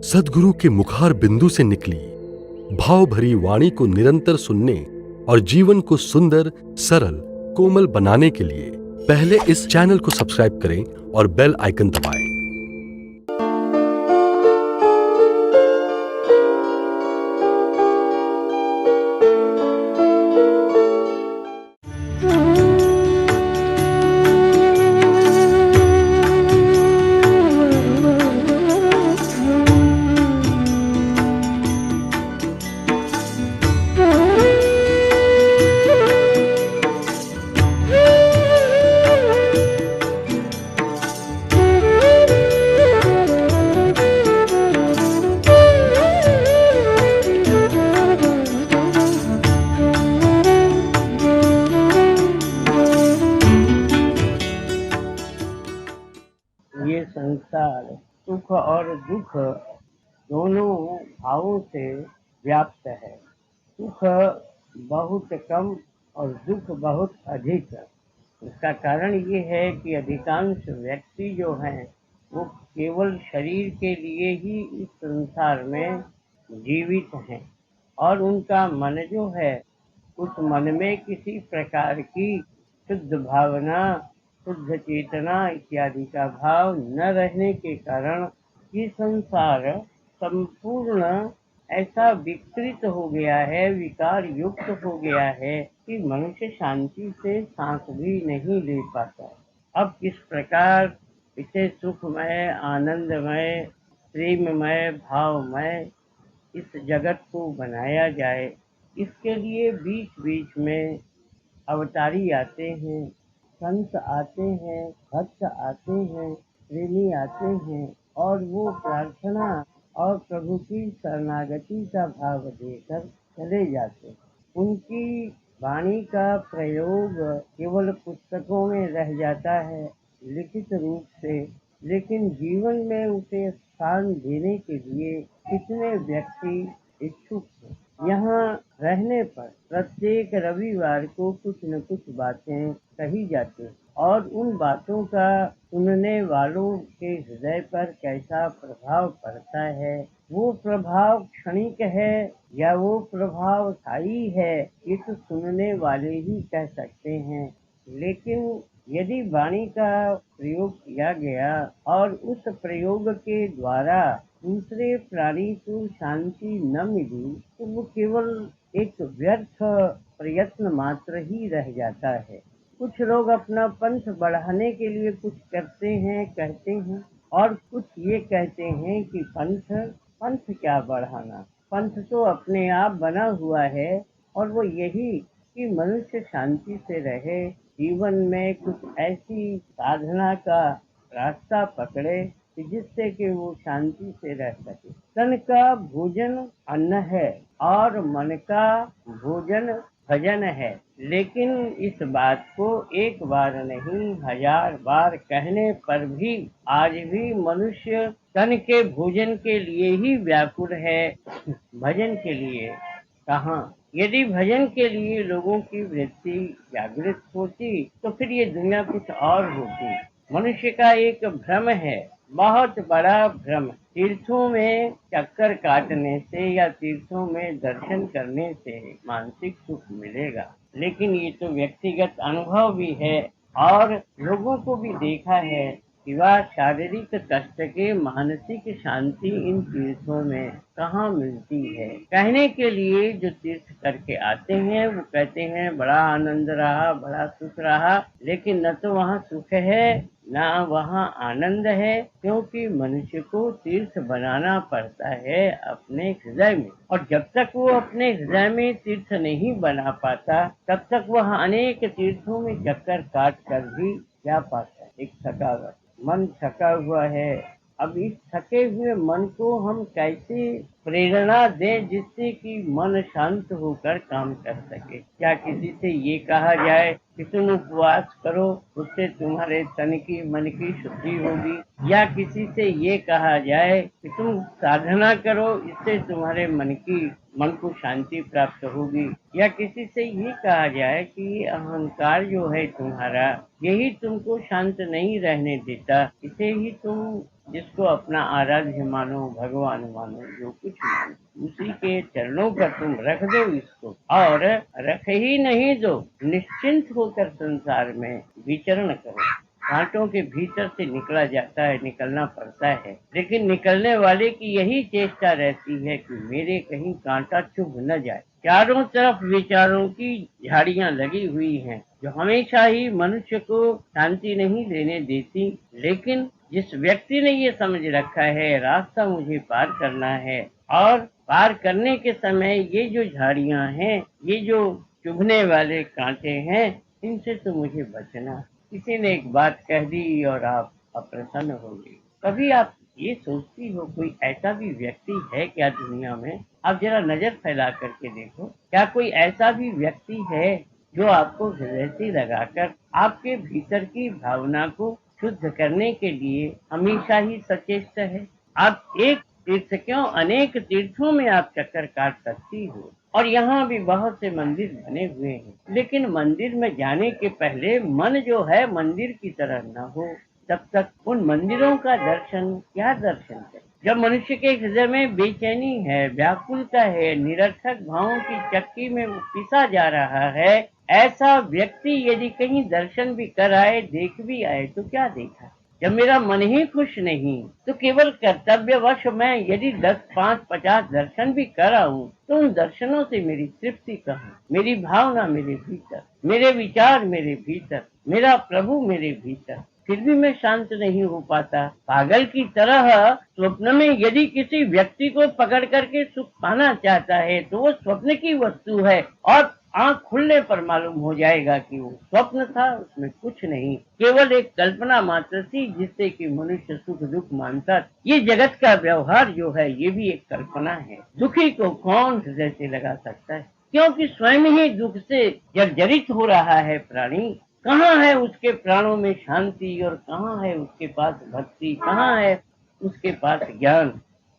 सद्गुरु के मुखार बिंदु से निकली भाव भरी वाणी को निरंतर सुनने और जीवन को सुंदर, सरल, कोमल बनाने के लिए पहले इस चैनल को सब्सक्राइब करें और बेल आइकन दबाएं। ये संसार सुख और दुख दोनों भावों से व्याप्त है। सुख बहुत कम और दुख बहुत अधिक। इसका कारण ये है कि अधिकांश व्यक्ति जो हैं वो केवल शरीर के लिए ही इस संसार में जीवित हैं और उनका मन जो है उस मन में किसी प्रकार की शुद्ध भावना, शुद्ध चेतना इत्यादि का भाव न रहने के कारण ये संसार संपूर्ण ऐसा विकृत हो गया है, विकार युक्त हो गया है कि मनुष्य शांति से सांस भी नहीं ले पाता। अब किस प्रकार इसे सुखमय, आनंदमय, प्रेममय, भावमय इस जगत को बनाया जाए, इसके लिए बीच बीच में अवतारी आते हैं, संत आते हैं, भक्त आते हैं, प्रेमी आते हैं और वो प्रार्थना और प्रभु की शरणागति का भाव देकर चले जाते हैं। उनकी वाणी का प्रयोग केवल पुस्तकों में रह जाता है, लिखित रूप से, लेकिन जीवन में उसे स्थान देने के लिए कितने व्यक्ति इच्छुक हैं। यहाँ रहने पर प्रत्येक रविवार को कुछ न कुछ बातें कही जाती हैं और उन बातों का सुनने वालों के हृदय पर कैसा प्रभाव पड़ता है, वो प्रभाव क्षणिक है या वो प्रभाव स्थायी है, ये तो सुनने वाले ही कह सकते हैं। लेकिन यदि वाणी का प्रयोग किया गया और उस प्रयोग के द्वारा दूसरे प्राणी को शांति न मिली तो वो केवल एक व्यर्थ प्रयत्न मात्र ही रह जाता है। कुछ लोग अपना पंथ बढ़ाने के लिए कुछ करते हैं, कहते हैं और कुछ ये कहते हैं कि पंथ क्या बढ़ाना, पंथ तो अपने आप बना हुआ है और वो यही कि मनुष्य शांति से रहे, जीवन में कुछ ऐसी साधना का रास्ता पकड़े कि जिससे कि वो शांति से रह सके। तन का भोजन अन्न है और मन का भोजन भजन है, लेकिन इस बात को एक बार नहीं 1000 बार कहने पर भी आज भी मनुष्य तन के भोजन के लिए ही व्याकुल है, भजन के लिए कहाँ। यदि भजन के लिए लोगों की वृत्ति जागृत होती तो फिर ये दुनिया कुछ और होती। मनुष्य का एक भ्रम है, बहुत बड़ा भ्रम। तीर्थों में चक्कर काटने से या तीर्थों में दर्शन करने से मानसिक सुख मिलेगा, लेकिन ये तो व्यक्तिगत अनुभव भी है और लोगों को भी देखा है कि वह शारीरिक कष्ट के मानसिक शांति इन तीर्थों में कहाँ मिलती है। कहने के लिए जो तीर्थ करके आते हैं वो कहते हैं बड़ा आनंद रहा, बड़ा सुख रहा, लेकिन न तो वहाँ सुख है ना वहाँ आनंद है, क्योंकि मनुष्य को तीर्थ बनाना पड़ता है अपने हृदय में, और जब तक वो अपने हृदय में तीर्थ नहीं बना पाता तब तक वह अनेक तीर्थों में चक्कर काट कर भी जा पाता है। एक थकावट, मन थका हुआ है। अब इस थके हुए मन को हम कैसे प्रेरणा दें जिससे कि मन शांत होकर काम कर सके। क्या किसी से ये कहा जाए कि तुम उपवास करो, उससे तुम्हारे तन की मन की शुद्धि होगी, या किसी से ये कहा जाए कि तुम साधना करो, इससे तुम्हारे मन को शांति प्राप्त होगी, या किसी से ये कहा जाए कि अहंकार जो है तुम्हारा यही तुमको शांत नहीं रहने देता, इसे ही तुम जिसको अपना आराध्य मानो, भगवान मानो, जो कुछ मानो, उसी के चरणों पर तुम रख दो इसको, और रख ही नहीं दो, निश्चिंत होकर संसार में विचरण करो। कांटों के भीतर से निकला जाता है, निकलना पड़ता है, लेकिन निकलने वाले की यही चेष्टा रहती है कि मेरे कहीं कांटा चुभ न जाए। चारों तरफ विचारों की झाड़ियां लगी हुई हैं, जो हमेशा ही मनुष्य को शांति नहीं देने देती, लेकिन जिस व्यक्ति ने ये समझ रखा है रास्ता मुझे पार करना है, और पार करने के समय ये जो झाड़ियां हैं, ये जो चुभने वाले कांटे हैं, इनसे तो मुझे बचना। किसी ने एक बात कह दी और आप अप्रसन्न हो गए। कभी आप ये सोचती हो कोई ऐसा भी व्यक्ति है क्या दुनिया में? आप जरा नजर फैला करके देखो, क्या कोई ऐसा भी व्यक्ति है जो आपको हृदय से लगाकर आपके भीतर की भावना को शुद्ध करने के लिए हमेशा ही सचेष्ट है? आप एक तीर्थ क्यों, अनेक तीर्थों में आप चक्कर काट सकती हो, और यहाँ भी बहुत से मंदिर बने हुए हैं, लेकिन मंदिर में जाने के पहले मन जो है मंदिर की तरह न हो, तब तक उन मंदिरों का दर्शन क्या दर्शन है? जब मनुष्य के हृदय में बेचैनी है, व्याकुलता है, निरर्थक भावों की चक्की में वो पिसा जा रहा है, ऐसा व्यक्ति यदि कहीं दर्शन भी कर आए, देख भी आए, तो क्या देखा? जब मेरा मन ही खुश नहीं, तो केवल कर्तव्यवश मैं यदि 10, 5, 50 दर्शन भी कर आऊं, तो उन दर्शनों से मेरी तृप्ति कहाँ? मेरी भावना मेरे भीतर, मेरे विचार मेरे भीतर, मेरा प्रभु मेरे भीतर, फिर भी मैं शांत नहीं हो पाता। पागल की तरह स्वप्न में यदि किसी व्यक्ति को पकड़ करके सुख पाना चाहता है, तो वो स्वप्न की वस्तु है, और आंख खुलने पर मालूम हो जाएगा कि वो स्वप्न था, उसमें कुछ नहीं, केवल एक कल्पना मात्र थी, जिससे कि मनुष्य सुख दुख मानता। ये जगत का व्यवहार जो है, ये भी एक कल्पना है। दुखी को कौन हृदय से लगा सकता है? क्योंकि स्वयं ही दुख से जर्जरित हो रहा है प्राणी। कहाँ है उसके प्राणों में शांति, और कहाँ है उसके पास भक्ति, कहाँ है उसके पास ज्ञान?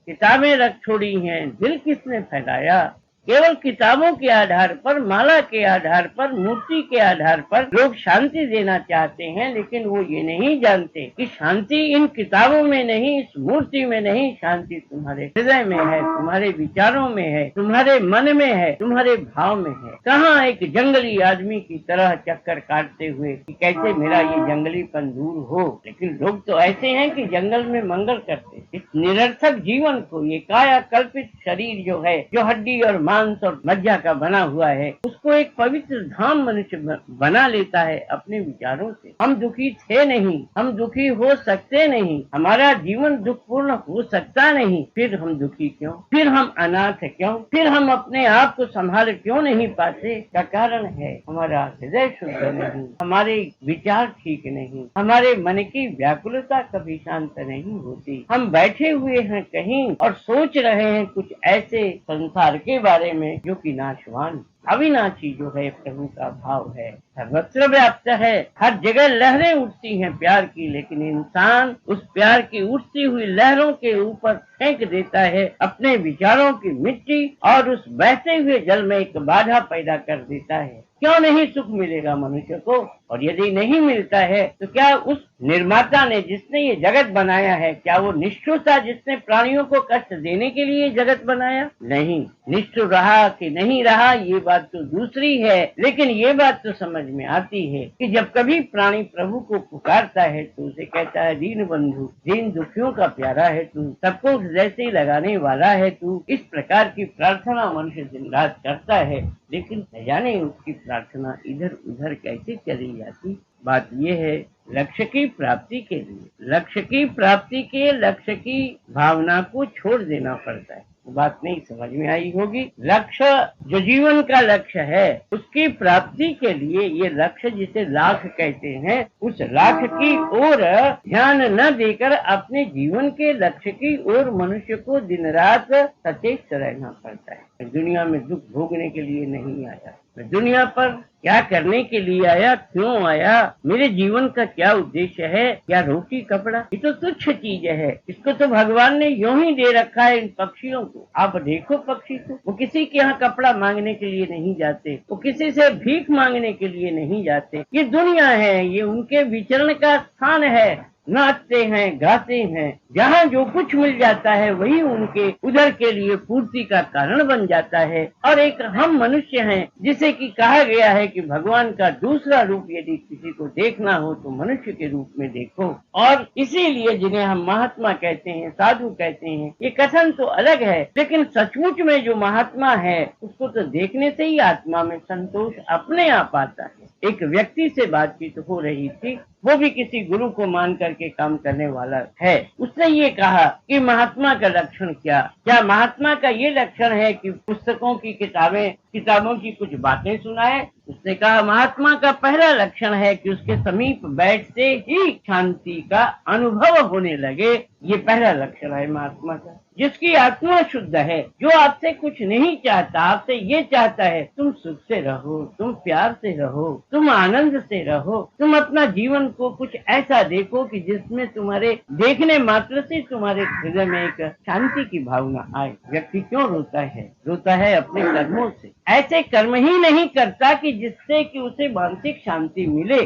किताबें रख छोड़ी हैं, दिल किसने फैलाया? केवल किताबों के आधार पर, माला के आधार पर, मूर्ति के आधार पर लोग शांति देना चाहते हैं, लेकिन वो ये नहीं जानते कि शांति इन किताबों में नहीं, इस मूर्ति में नहीं, शांति तुम्हारे हृदय में है, तुम्हारे विचारों में है, तुम्हारे मन में है, तुम्हारे भाव में है। कहाँ एक जंगली आदमी की तरह चक्कर काटते हुए कि कैसे मेरा ये जंगलीपन दूर हो, लेकिन लोग तो ऐसे हैं कि जंगल में मंगल करते। इस निरर्थक जीवन को, ये काया कल्पित शरीर जो है, जो हड्डी और मांस और मज्जा का बना हुआ है, उसको एक पवित्र धाम मनुष्य बना लेता है अपने विचारों से। हम दुखी थे नहीं, हम दुखी हो सकते नहीं, हमारा जीवन दुखपूर्ण हो सकता नहीं, फिर हम दुखी क्यों? फिर हम अनाथ क्यों? फिर हम अपने आप को संभाल क्यों नहीं पाते? का कारण है हमारा हृदय शुद्ध नहीं, हमारे विचार ठीक नहीं, हमारे मन की व्याकुलता कभी शांत नहीं होती। हम बैठे हुए हैं कहीं और सोच रहे हैं कुछ ऐसे संसार के बारे में जो कि नाशवान, अविनाशी जो है प्रभु का भाव है, सर्वत्र व्याप्त है, हर जगह लहरें उठती हैं प्यार की, लेकिन इंसान उस प्यार की उठती हुई लहरों के ऊपर फेंक देता है अपने विचारों की मिट्टी, और उस बहते हुए जल में एक बाधा पैदा कर देता है। क्यों नहीं सुख मिलेगा मनुष्य को? और यदि नहीं मिलता है तो क्या उस निर्माता ने, जिसने ये जगत बनाया है, क्या वो निष्ठुर था जिसने प्राणियों को कष्ट देने के लिए जगत बनाया? नहीं। निष्ठुर रहा कि नहीं रहा ये बात तो दूसरी है, लेकिन ये बात तो समझ में आती है कि जब कभी प्राणी प्रभु को पुकारता है तो उसे कहता है, दीन बंधु, दीन दुखियों का प्यारा है तू, सबको हृदय से लगाने वाला है तू। इस प्रकार की प्रार्थना मनुष्य दिन रात करता है, लेकिन न जाने उसकी प्रार्थना इधर उधर कैसे चली जाती। बात यह है, लक्ष्य की प्राप्ति के लिए, लक्ष्य की प्राप्ति के लक्ष्य की भावना को छोड़ देना पड़ता है। बात नहीं समझ में आई होगी। लक्ष्य जो जीवन का लक्ष्य है, उसकी प्राप्ति के लिए ये लक्ष्य जिसे लाख कहते हैं, उस लाख की ओर ध्यान न देकर अपने जीवन के लक्ष्य की ओर मनुष्य को दिन रात सचेत रहना पड़ता है। दुनिया में दुख भोगने के लिए नहीं आया, मैं दुनिया पर क्या करने के लिए आया, क्यों आया, मेरे जीवन का क्या उद्देश्य है? क्या रोटी कपड़ा? ये तो तुच्छ चीज है, इसको तो भगवान ने यूं ही दे रखा है इन पक्षियों को। आप देखो पक्षी को, वो किसी के यहाँ कपड़ा मांगने के लिए नहीं जाते, वो किसी से भीख मांगने के लिए नहीं जाते। ये दुनिया है, ये उनके विचरण का स्थान है, नाचते हैं, गाते हैं, जहाँ जो कुछ मिल जाता है वही उनके उधर के लिए पूर्ति का कारण बन जाता है। और एक हम मनुष्य हैं, जिसे कि कहा गया है कि भगवान का दूसरा रूप यदि किसी को देखना हो तो मनुष्य के रूप में देखो। और इसीलिए जिन्हें हम महात्मा कहते हैं, साधु कहते हैं, ये कथन तो अलग है, लेकिन सचमुच में जो महात्मा है उसको तो देखने से ही आत्मा में संतोष अपने आप आता है। एक व्यक्ति से बातचीत हो रही थी, वो भी किसी गुरु को मान करके काम करने वाला है। उसने ये कहा कि महात्मा का लक्षण क्या महात्मा का ये लक्षण है कि पुस्तकों की किताबों की कुछ बातें सुनाए। उसने कहा महात्मा का पहला लक्षण है कि उसके समीप बैठते ही शांति का अनुभव होने लगे। ये पहला लक्षण है महात्मा का। जिसकी आत्मा शुद्ध है, जो आपसे कुछ नहीं चाहता, आपसे ये चाहता है तुम सुख से रहो, तुम प्यार से रहो, तुम आनंद से रहो, तुम अपना जीवन को कुछ ऐसा देखो कि जिसमें तुम्हारे देखने मात्र से तुम्हारे हृदय में एक शांति की भावना आए। व्यक्ति क्यों रोता है? रोता है अपने कर्मों से। ऐसे कर्म ही नहीं करता कि जिससे कि उसे मानसिक शांति मिले।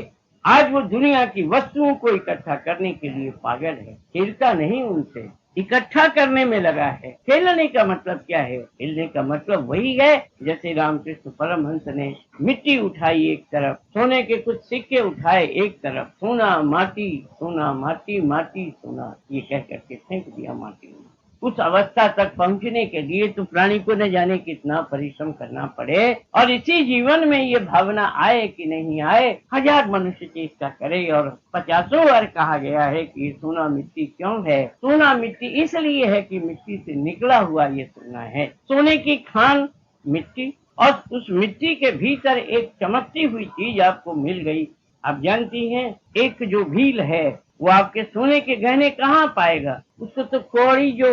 आज वो दुनिया की वस्तुओं को इकट्ठा करने के लिए पागल है, खेलता नहीं उनसे, इकट्ठा करने में लगा है। खेलने का मतलब क्या है? खेलने का मतलब वही है जैसे रामकृष्ण परमहंस ने मिट्टी उठाई एक तरफ, सोने के कुछ सिक्के उठाए एक तरफ, सोना माटी सोना माटी माटी सोना, ये कह करके फेंक दिया माटी में। उस अवस्था तक पहुंचने के लिए तो प्राणी को न जाने कितना परिश्रम करना पड़े। और इसी जीवन में ये भावना आए कि नहीं आए, 1000 मनुष्य चेष्टा करे। और 50 बार कहा गया है कि सोना मिट्टी क्यों है? सोना मिट्टी इसलिए है कि मिट्टी से निकला हुआ ये सोना है। सोने की खान मिट्टी, और उस मिट्टी के भीतर एक चमकती हुई चीज आपको मिल गई। आप जानती हैं, एक जो भील है वो आपके सोने के गहने कहाँ पाएगा? उसको तो कौड़ी जो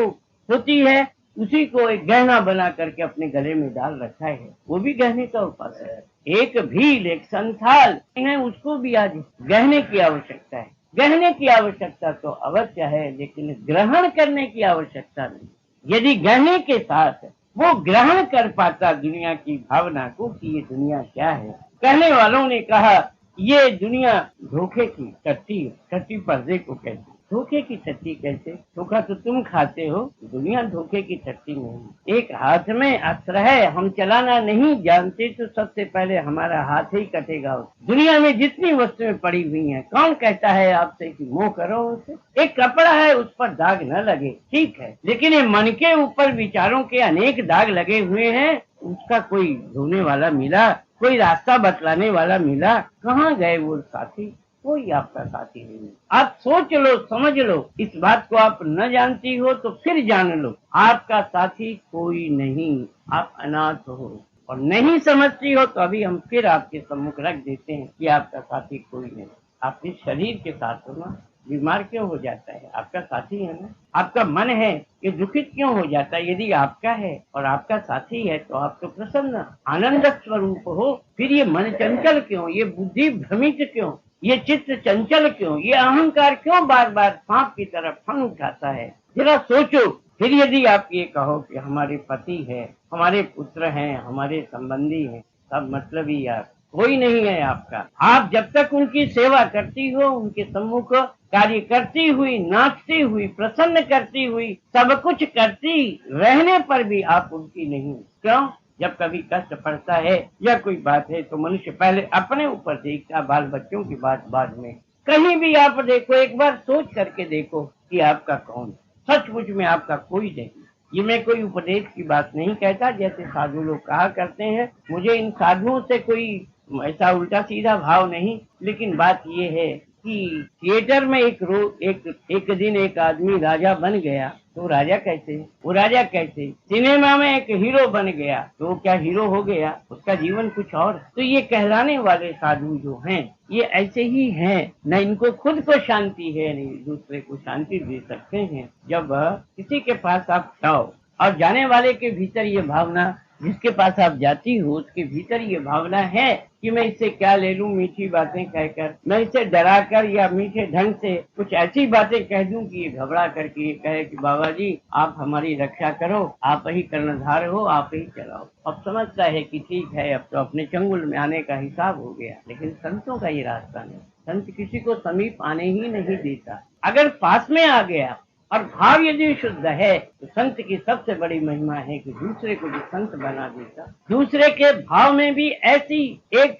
होती है उसी को एक गहना बना करके अपने गले में डाल रखा है, वो भी गहने का उपाय है। एक भील, एक संथाल है, उसको भी आज गहने की आवश्यकता है। गहने की आवश्यकता तो अवश्य है, लेकिन ग्रहण करने की आवश्यकता नहीं। यदि गहने के साथ वो ग्रहण कर पाता दुनिया की भावना को कि ये दुनिया क्या है। कहने वालों ने कहा ये दुनिया धोखे की टट्टी है। टट्टी पर्दे को कहते, धोखे की टट्टी कैसे? धोखा तो तुम खाते हो, दुनिया धोखे की टट्टी नहीं। एक हाथ में अस्त्र है, हम चलाना नहीं जानते तो सबसे पहले हमारा हाथ ही कटेगा। दुनिया में जितनी वस्तुएं पड़ी हुई हैं, कौन कहता है आपसे कि मोह करो उसे? एक कपड़ा है, उस पर दाग न लगे, ठीक है, लेकिन ये मन के ऊपर विचारों के अनेक दाग लगे हुए हैं, उसका कोई धोने वाला मिला? कोई रास्ता बतलाने वाला मिला? कहाँ गए वो साथी? कोई आपका साथी नहीं। आप सोच लो, समझ लो। इस बात को आप न जानती हो तो फिर जान लो, आपका साथी कोई नहीं, आप अनाथ हो। और नहीं समझती हो तो अभी हम फिर आपके सम्मुख रख देते हैं कि आपका साथी कोई नहीं। आप इस शरीर के साथ हो ना, बीमार क्यों हो जाता है? आपका साथी है ना। आपका मन है ये दुखित क्यों हो जाता है? यदि आपका है और आपका साथी है तो आप तो प्रसन्न आनंद स्वरूप हो। फिर ये मन चंचल क्यों? ये बुद्धि भ्रमित क्यों? ये चित्त चंचल क्यों? ये अहंकार क्यों बार बार सांप की तरफ फन उठाता है? जरा सोचो। फिर यदि आप ये कहो कि हमारे पति है, हमारे पुत्र हैं, हमारे संबंधी हैं, सब मतलब ही यार कोई नहीं है आपका। आप जब तक उनकी सेवा करती हो, उनके सम्मुख कार्य करती हुई, नाचती हुई, प्रसन्न करती हुई, सब कुछ करती रहने पर भी आप उनकी नहीं। क्यों? जब कभी कष्ट पड़ता है या कोई बात है तो मनुष्य पहले अपने ऊपर देखता, बाल बच्चों की बात बाद में। कहीं भी आप देखो, एक बार सोच करके देखो कि आपका कौन? सचमुच में आपका कोई नहीं। ये मैं कोई उपदेश की बात नहीं कहता, जैसे साधु लोग कहा करते हैं। मुझे इन साधुओं से कोई ऐसा उल्टा सीधा भाव नहीं, लेकिन बात ये है कि थिएटर में एक दिन एक आदमी राजा बन गया। तो राजा कैसे? वो राजा कैसे? सिनेमा में एक हीरो बन गया। तो क्या हीरो हो गया? उसका जीवन कुछ और। तो ये कहलाने वाले साधु जो हैं, ये ऐसे ही हैं। न इनको खुद को शांति है, नहीं दूसरे को शांति दे सकते हैं। जब किसी के पास आप जाओ और जाने वाले के भीतर ये भावना, जिसके पास आप जाती हो उसके भीतर ये भावना है कि मैं इससे क्या ले लूं, मीठी बातें कहकर, मैं इसे डरा कर या मीठे ढंग से कुछ ऐसी बातें कह दूं कि ये घबरा करके ये कहे कि बाबा जी आप हमारी रक्षा करो, आप ही कर्णधार हो, आप ही चलाओ। अब समझता है कि ठीक है, अब तो अपने चंगुल में आने का हिसाब हो गया। लेकिन संतों का ये रास्ता नहीं। संत किसी को समीप आने ही नहीं देता। अगर पास में आ गया और भाव यदि शुद्ध है तो संत की सबसे बड़ी महिमा है कि दूसरे को भी संत बना देता, दूसरे के भाव में भी ऐसी एक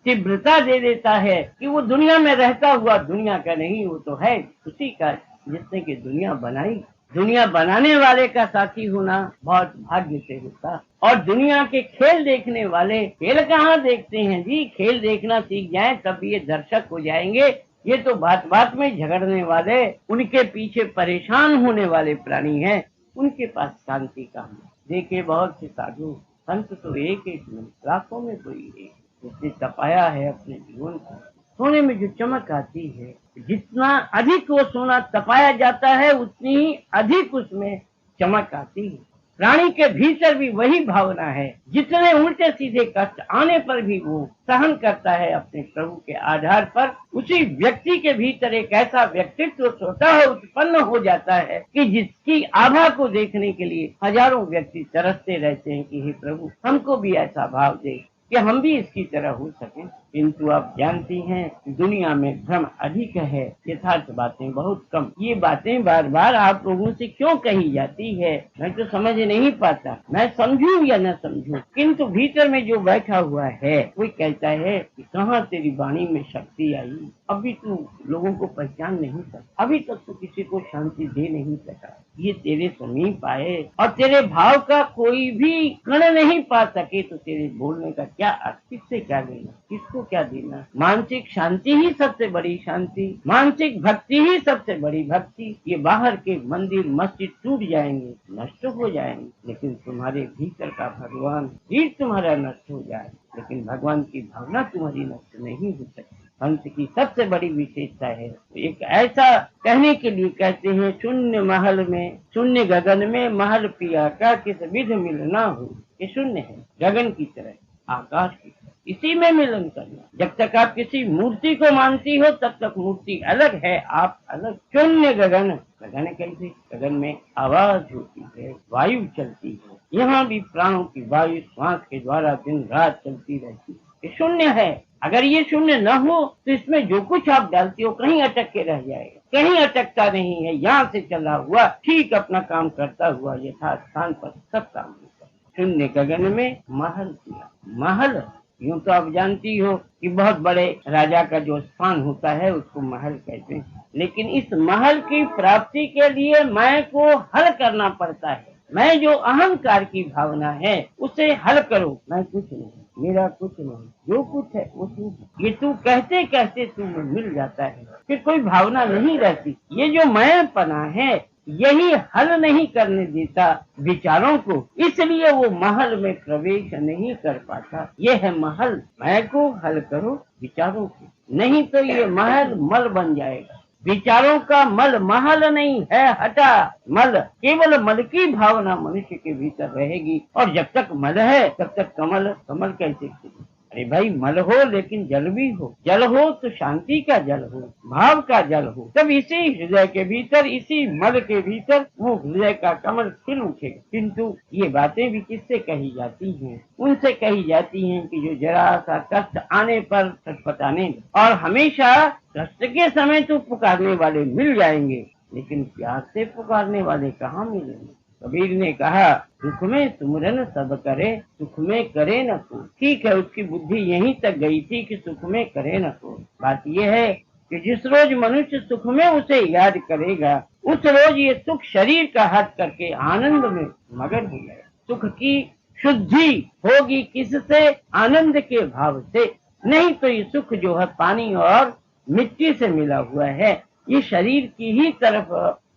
तीव्रता दे देता है कि वो दुनिया में रहता हुआ दुनिया का नहीं, वो तो है उसी का जिसने की दुनिया बनाई। दुनिया बनाने वाले का साथी होना बहुत भाग्य से होता। और दुनिया के खेल देखने वाले खेल कहाँ देखते हैं जी, खेल देखना सीख जाएं तब ये दर्शक हो जाएंगे। ये तो बात बात में झगड़ने वाले, उनके पीछे परेशान होने वाले प्राणी हैं, उनके पास शांति कहाँ है। देखे बहुत से साधु संत तो एक एक में, लाखों में कोई एक, जिसने तपाया है अपने जीवन को। सोने में जो चमक आती है, जितना अधिक वो सोना तपाया जाता है उतनी ही अधिक उसमें चमक आती है। प्राणी के भीतर भी वही भावना है, जितने उल्टे सीधे कष्ट आने पर भी वो सहन करता है अपने प्रभु के आधार पर। उसी व्यक्ति के भीतर एक ऐसा व्यक्तित्व स्वतः उत्पन्न हो जाता है कि जिसकी आभा को देखने के लिए हजारों व्यक्ति तरसते रहते हैं कि हे प्रभु हमको भी ऐसा भाव दे कि हम भी इसकी तरह हो सकें। किंतु आप जानती हैं दुनिया में भ्रम अधिक है, यथार्थ बातें बहुत कम। ये बातें बार बार आप लोगों से क्यों कही जाती है मैं तो समझ नहीं पाता। मैं समझूं या न समझूं, किंतु भीतर में जो बैठा हुआ है वो कहता है कि कहाँ तेरी वाणी में शक्ति आई। अभी तू लोगों को पहचान नहीं सका, अभी तक तो किसी को शांति दे नहीं सका। ये तेरे समीप आए और तेरे भाव का कोई भी कण नहीं पा सके तो तेरे बोलने का क्या अर्थ, किससे क्या लेना, किसको क्या देना। मानसिक शांति ही सबसे बड़ी शांति, मानसिक भक्ति ही सबसे बड़ी भक्ति। ये बाहर के मंदिर मस्जिद टूट जाएंगे, नष्ट हो जाएंगे, लेकिन तुम्हारे भीतर का भगवान ही तुम्हारा नष्ट हो जाए, लेकिन भगवान की भावना तुम्हारी नष्ट नहीं हो सकती। संत की सबसे बड़ी विशेषता है, एक ऐसा कहने के लिए कहते हैं, शून्य महल में शून्य गगन में महल पिया का किस विध मिलना हो। ये शून्य है, गगन की तरह, आकाश की तरह, इसी में मिलन करना। जब तक आप किसी मूर्ति को मानती हो तब तक मूर्ति अलग है, आप अलग। शून्य गगन, गगन कैसे, गगन में आवाज होती है, वायु चलती है, यहाँ भी प्राणों की वायु श्वास के द्वारा दिन रात चलती रहती है। ये शून्य है। अगर ये शून्य न हो तो इसमें जो कुछ आप डालते हो कहीं अटक के रह जाएगा, कहीं अटकता नहीं है, यहाँ से चला हुआ ठीक अपना काम करता हुआ यथार्थ स्थान पर सब काम होता है। शून्य गगन में महल किया। महल यूं तो आप जानती हो कि बहुत बड़े राजा का जो स्थान होता है उसको महल कहते हैं, लेकिन इस महल की प्राप्ति के लिए मैं को हल करना पड़ता है। मैं जो अहंकार की भावना है उसे हल करो। मैं कुछ नहीं, मेरा कुछ नहीं, जो कुछ है वो तू। ये तू कहते कहते तू में मिल जाता है, फिर कोई भावना नहीं रहती। ये जो मैंपना है यही हल नहीं करने देता विचारों को, इसलिए वो महल में प्रवेश नहीं कर पाता। ये है महल, मैं को हल करो विचारों को, नहीं तो ये महल मल बन जाएगा। विचारों का मल महल नहीं है, हटा मल। केवल मल की भावना मनुष्य के भीतर रहेगी, और जब तक मल है तब तक कमल। कमल कैसे खिले? अरे भाई मल हो लेकिन जल भी हो, जल हो तो शांति का जल हो, भाव का जल हो, तब इसी हृदय के भीतर, इसी मल के भीतर वो हृदय का कमल खिल उठेगा। किंतु ये बातें भी किससे कही जाती हैं? उनसे कही जाती हैं कि जो जरा सा कष्ट आने पर छटपटाने, और हमेशा कष्ट के समय तो पुकारने वाले मिल जाएंगे, लेकिन प्यार से पुकारने वाले कहाँ मिलेंगे? कबीर ने कहा, सुख में सुमरन सब करे, सुख में करे न को। ठीक है, उसकी बुद्धि यहीं तक गई थी कि सुख में करे न को। बात यह है कि जिस रोज मनुष्य सुख में उसे याद करेगा, उस रोज ये सुख शरीर का हट करके आनंद में मगन हो जाए। सुख की शुद्धि होगी किससे? आनंद के भाव से। नहीं तो ये सुख जो है पानी और मिट्टी से मिला हुआ है, ये शरीर की ही तरफ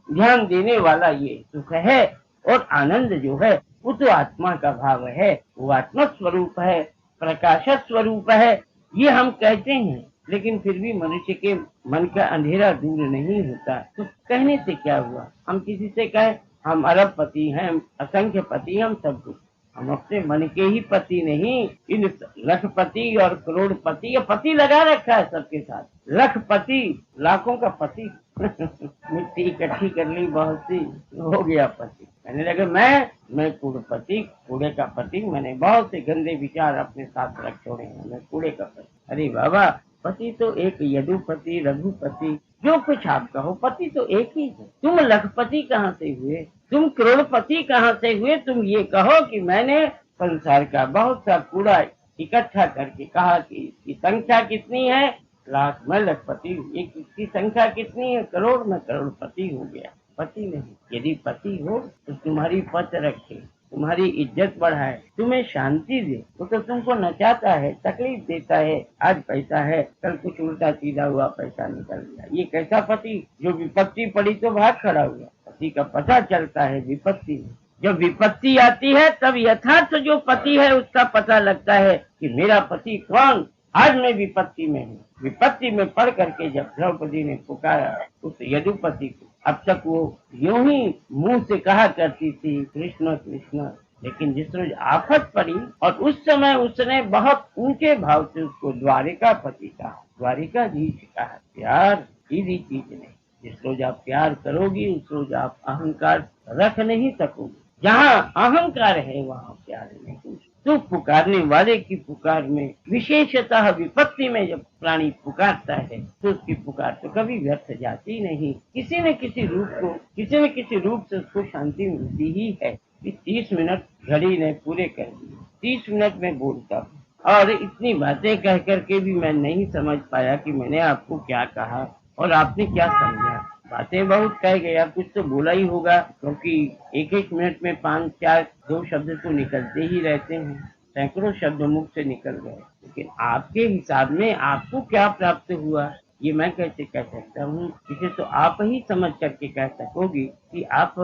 ध्यान देने वाला ये सुख है। और आनंद जो है वो तो आत्मा का भाव है, वो आत्मा स्वरूप है, प्रकाश स्वरूप है, ये हम कहते हैं। लेकिन फिर भी मनुष्य के मन का अंधेरा दूर नहीं होता। तो कहने से क्या हुआ? हम किसी से कहें हम अरबपति हैं, असंख्य पति, हम सब कुछ, हम अपने मन के ही पति नहीं, इन लखपति और करोड़पति, या पति लगा रखा है सबके साथ, लखपति, लाखों का पति। मिट्टी इकट्ठी कर ली बहुत सी, हो गया पति। कहने लगे मैं कूड़पति, कूड़े का पति, मैंने बहुत से गंदे विचार अपने साथ रख छोड़े हैं, मैं कूड़े का पति। अरे बाबा, पति तो एक, यदुपति, रघुपति, जो कुछ आप कहो, पति तो एक ही है। तुम लखपति कहाँ से हुए, तुम करोड़पति कहाँ से हुए? तुम ये कहो कि मैंने संसार का बहुत सा कूड़ा इकट्ठा करके कहा कि इसकी संख्या कितनी है, लाख, मैं लखपति हूँ। इसकी संख्या कितनी है, करोड़, में करोड़पति हो गया। पति नहीं। यदि पति हो तो तुम्हारी पत रखे, तुम्हारी इज्जत बढ़ाए, तुम्हें शांति दे, तो तुमको नचाता है, तकलीफ देता है। आज पैसा है, कल कुछ उल्टा सीधा हुआ, पैसा निकल गया। ये कैसा पति, जो विपत्ति पड़ी तो भाग खड़ा हुआ। पति का पता चलता है विपत्ति में। जब विपत्ति आती है तब यथार्थ जो पति है उसका पता लगता है कि मेरा पति कौन। आज मैं विपत्ति में हूँ। विपत्ति में पड़ करके जब द्रौपदी ने पुकारा उस यदुपति को, अब तक वो यूं ही मुंह से कहा करती थी कृष्ण कृष्ण, लेकिन जिस रोज आफत पड़ी और उस समय उसने बहुत ऊंचे भाव से उसको द्वारिकापति कहा, द्वारिकाधीश कहा। प्यार सीधी चीज नहीं। जिस रोज आप प्यार करोगी उस रोज आप अहंकार रख नहीं सकोगे। जहाँ अहंकार है वहाँ प्यार नहीं। तो पुकारने वाले की पुकार में, विशेषतः विपत्ति में जब प्राणी पुकारता है तो उसकी पुकार तो कभी व्यर्थ जाती नहीं। किसी न किसी रूप से उसको शांति मिलती ही है। 30 मिनट घड़ी ने पूरे कर दिए। 30 मिनट में बोलता हूँ और इतनी बातें कह करके भी मैं नहीं समझ पाया कि मैंने आपको क्या कहा और आपने क्या समझा। बातें बहुत कह गया, कुछ तो बोला ही होगा, क्योंकि एक एक मिनट में 5-4 2 शब्द तो निकलते ही रहते हैं। सैकड़ों शब्द मुख से निकल गए, लेकिन आपके हिसाब में आपको क्या प्राप्त हुआ ये मैं कैसे कह सकता हूँ। इसे तो आप ही समझ करके कह सकोगी कि आप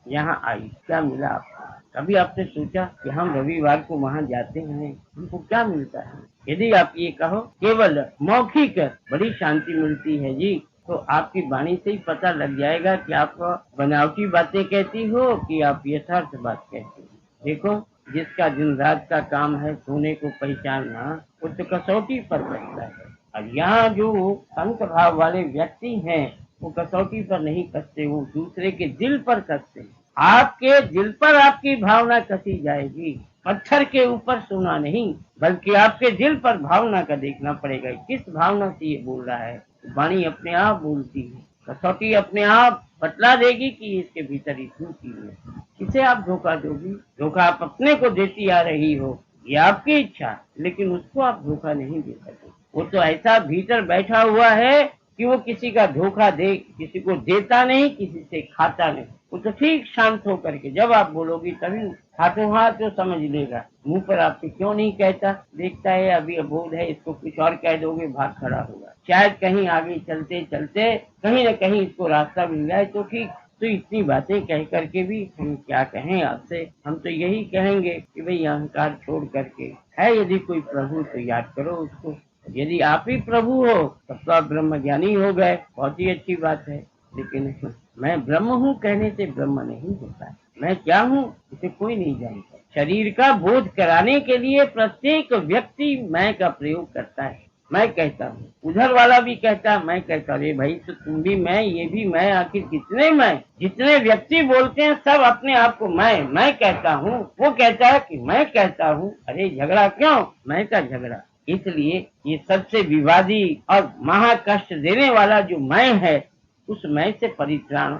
यहाँ आई, क्या मिला आपको। कभी आपने सोचा कि हम रविवार को वहाँ जाते हैं, हमको क्या मिलता है? यदि आप ये कहो केवल मौखिक बड़ी शांति मिलती है जी, तो आपकी वाणी से ही पता लग जाएगा कि आप बनावटी बातें कहती हो कि आप यथार्थ बात कहती हो। देखो, जिसका दिन रात का काम है सोने को पहचानना, वो तो कसौटी पर बैठता है। और यहाँ जो संत भाव वाले व्यक्ति हैं वो कसौटी पर नहीं कसते, वो दूसरे के दिल पर कसते। आपके दिल पर आपकी भावना कसी जाएगी, पत्थर के ऊपर सोना नहीं, बल्कि आपके दिल पर भावना का देखना पड़ेगा। किस भावना से ये बोल रहा है। वाणी अपने आप बोलती है, कसौटी अपने आप बतला देगी कि इसके भीतर इतनी चीज है। किसे आप धोखा दोगी? धोखा आप अपने को देती आ रही हो, ये आपकी इच्छा, लेकिन उसको आप धोखा नहीं दे सकते। वो तो ऐसा भीतर बैठा हुआ है कि वो किसी का धोखा दे, किसी को देता नहीं, किसी से खाता नहीं। वो तो ठीक शांत होकर के जब आप बोलोगी तभी हाथों हाथ तो समझ लेगा। मुंह पर आपके क्यों नहीं कहता, देखता है अभी अबोध है, इसको कुछ और कह दोगे भाग खड़ा होगा। शायद कहीं आगे चलते चलते कहीं न कहीं इसको रास्ता मिल जाए तो ठीक। तो इतनी बातें कह करके भी हम क्या कहें आपसे। हम तो यही कहेंगे कि भाई अहंकार छोड़ करके है यदि कोई प्रभु तो याद करो उसको। यदि आप ही प्रभु हो तब तो आप ब्रह्म ज्ञानी हो गए, बहुत ही अच्छी बात है। लेकिन मैं ब्रह्म हूँ कहने से ब्रह्म नहीं होता। मैं क्या हूँ इसे कोई नहीं जानता। शरीर का बोध कराने के लिए प्रत्येक व्यक्ति मैं का प्रयोग करता है। मैं कहता हूँ, उधर वाला भी कहता है, मैं कहता हूँ, भाई तो तुम भी मैं, ये भी मैं, आखिर कितने मैं? जितने व्यक्ति बोलते हैं सब अपने आप को मैं कहता हूँ। वो कहता है कि मैं कहता हूँ। अरे झगड़ा क्यों? मैं का झगड़ा इसलिए ये सबसे विवादी और महाकष्ट देने वाला जो मैं है, उस मैं से परित्राण,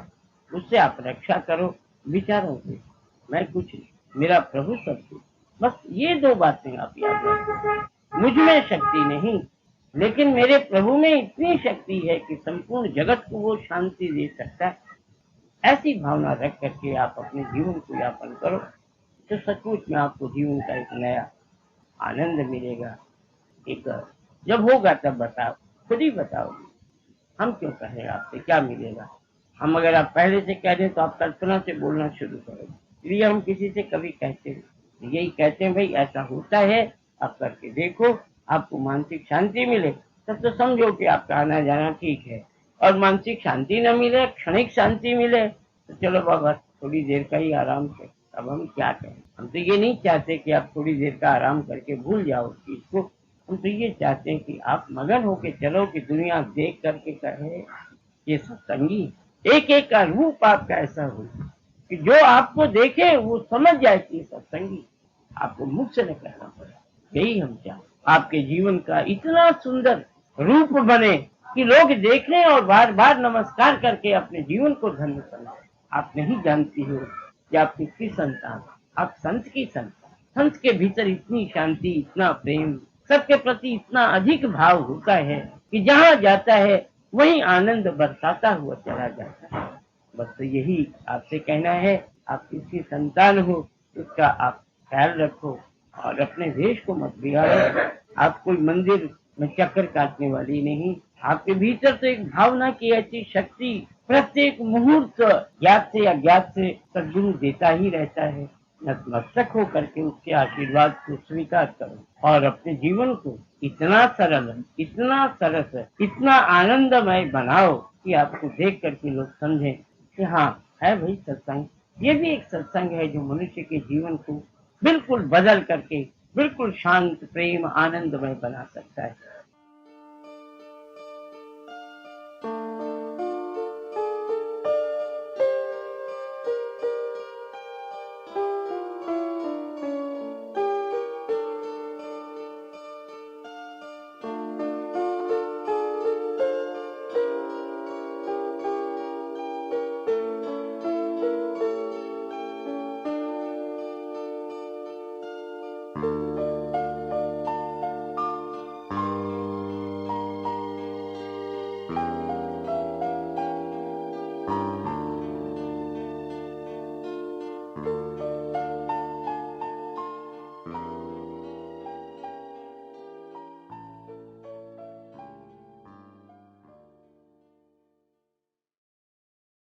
उससे आप रक्षा करो। विचारों से मैं कुछ नहीं, मेरा प्रभु सब कुछ। बस ये 2 बातें आप याद रखो। मुझ में शक्ति नहीं, लेकिन मेरे प्रभु में इतनी शक्ति है कि संपूर्ण जगत को वो शांति दे सकता है। ऐसी भावना रख करके आप अपने जीवन को यापन करो तो सचमुच में आपको जीवन का एक नया आनंद मिलेगा। एक जब होगा तब बताओ, खुद ही बताओगे। हम क्यों कहें आपसे क्या मिलेगा? हम अगर आप पहले से कह दें तो आप कल्पना से बोलना शुरू करोगे। इसलिए हम किसी से कभी कहते हैं, यही कहते हैं भाई ऐसा होता है, आप करके देखो, आपको मानसिक शांति मिले तब तो समझो कि आपका आना जाना ठीक है। और मानसिक शांति न मिले, क्षणिक शांति मिले तो चलो बाबा थोड़ी देर का ही आराम से। अब हम क्या कहें? हम तो ये नहीं चाहते कि आप थोड़ी देर का आराम करके भूल जाओ चीज को। हम तो ये चाहते हैं कि आप मगन होके चलो कि दुनिया देख करके कहे ये सत्संगी। एक एक का रूप आपका ऐसा हो कि जो आपको देखे वो समझ जाए कि सत्संगी। आपको मुख से न कहना पड़े। यही हम चाहते। आपके जीवन का इतना सुंदर रूप बने कि लोग देखें और बार बार नमस्कार करके अपने जीवन को धन्य समझें। आप नहीं जानती हो कि आप किसकी संतान, आप संत की संतान। संत के भीतर इतनी शांति, इतना प्रेम, सबके प्रति इतना अधिक भाव होता है कि जहाँ जाता है वहीं आनंद बरसाता हुआ चला जाता है। बस तो यही आपसे कहना है, आप किसकी संतान हो उसका आप ख्याल रखो और अपने वेश को मत बिगाड़ो। आप कोई मंदिर में चक्कर काटने वाली नहीं, आपके भीतर तो एक भावना की ऐसी शक्ति प्रत्येक मुहूर्त ज्ञात से अज्ञात से सद्गुरु देता ही रहता है। नतमस्तक होकर के उसके आशीर्वाद को स्वीकार करो और अपने जीवन को इतना सरल, इतना सरस, इतना आनंदमय बनाओ कि आपको देख करके लोग समझें कि हाँ है भाई सत्संग। ये भी एक सत्संग है जो मनुष्य के जीवन को बिल्कुल बदल करके बिल्कुल शांत, प्रेम, आनंदमय बना सकता है।